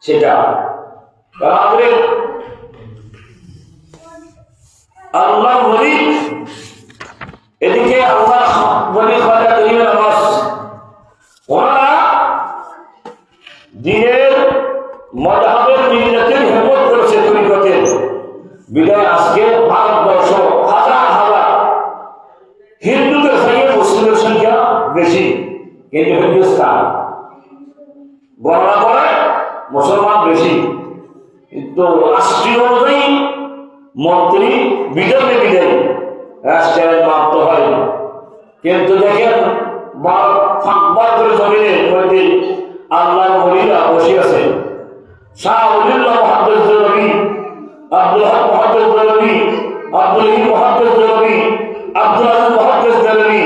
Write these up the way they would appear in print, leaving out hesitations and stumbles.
সেটা আমাদের আল্লাহ বলি এদিকে আল্লাহ বলি খাজা গরিবের আওয়াজ ওনারা দিনের মযহাবের মিল্লাতের হেফাজত করেছে তরিকতের বিদায় আজকে ভারতবর্ষ হাজার হাজার হিন্দুদের সঙ্গে মুসলিমের সংখ্যা বেশি কিন্তু হিন্দুস্তান গণনা করে মুসলমান বেশি কিন্তু রাষ্ট্রীয় অনুযায়ী মন্ত্রী বিধর্মে বিদায়ী রাষ্ট্রের মাত্র হয় কিন্তু দেখেন ফাঁকবার করে জমিনের মধ্যে আল্লাহ ওলিরা বসে আছে শাহ ওলিউল্লাহ মুহাদ্দিস দেলভী আব্দুল হক মুহাদ্দিস দেলভী আব্দুল হিক মুহাদ্দিস দেলভী আব্দুল আজিজ মুহাদ্দিস দেলভী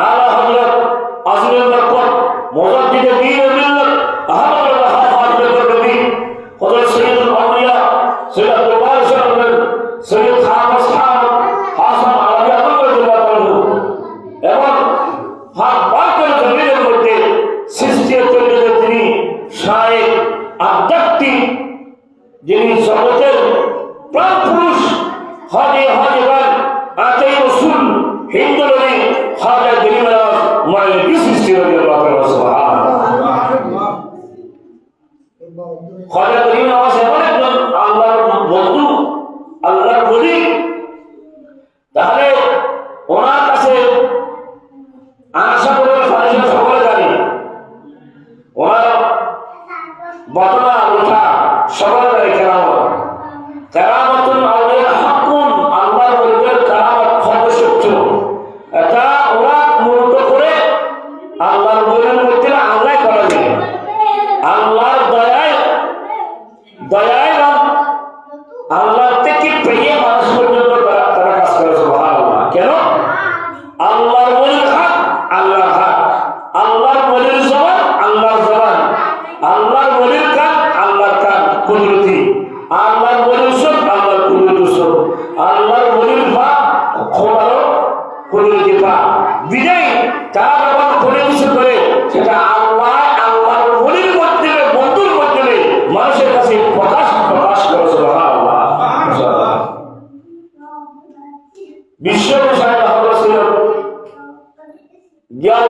আলা হযরত আজমুল বরকত মুজাদ্দিদ দ্বীন ওয়া মিল্লাত আহমদ আল হাফিজ দেলভী হযরত সৈয়দুল আউলিয়া সৈয়দ আব্দুল কাদের সাহেব সৈয়দ খান আসহাব হাসান আলী আহমদ রাদিয়াল্লাহু আনহু এবং ফাঁকবার করে জমিনের মধ্যে সৃষ্টি তৈরি তিনি শায়েখ আধ্যাত্মিক যিনি জগতের প্রাণ পুরুষ হাজি হাজিবান আতাই রসুল হিন্দু নবী খাজা গরিব নওয়াজ মাওলানা সৃষ্টি রাদিয়াল্লাহু তাআলা সুবহানাল্লাহ খাজা গরিব নওয়াজ এমন একজন আল্লাহর বন্ধু আল্লাহর ওলি তাহলে ওনার কাছে আশা করে ফারিসা সকলে জানি ওনার বদনা ওঠা সকলের কেরামতুন আউলিয়া হাকুন আল্লাহর ওলিদের কেরামত সত্য এটা ওরা মূলত করে আল্লাহর ওলির মধ্যে আল্লাহ করা যায় আল্লাহর দয়ায় আল্লাহ থেকে পেয়ে মানুষ পর্যন্ত তারা কাজ করে সুবহানাল্লাহ কেন আল্লাহর ওলির হক আল্লাহর হক আল্লাহর ওলির জবান আল্লাহর জবান আল্লাহর ওলির কান আল্লাহর কান কুদরতি আল্লাহর ওলির সব আল্লাহর কুদরতি সব আল্লাহর ওলির পা খোদার কুদরতি পা বিদায়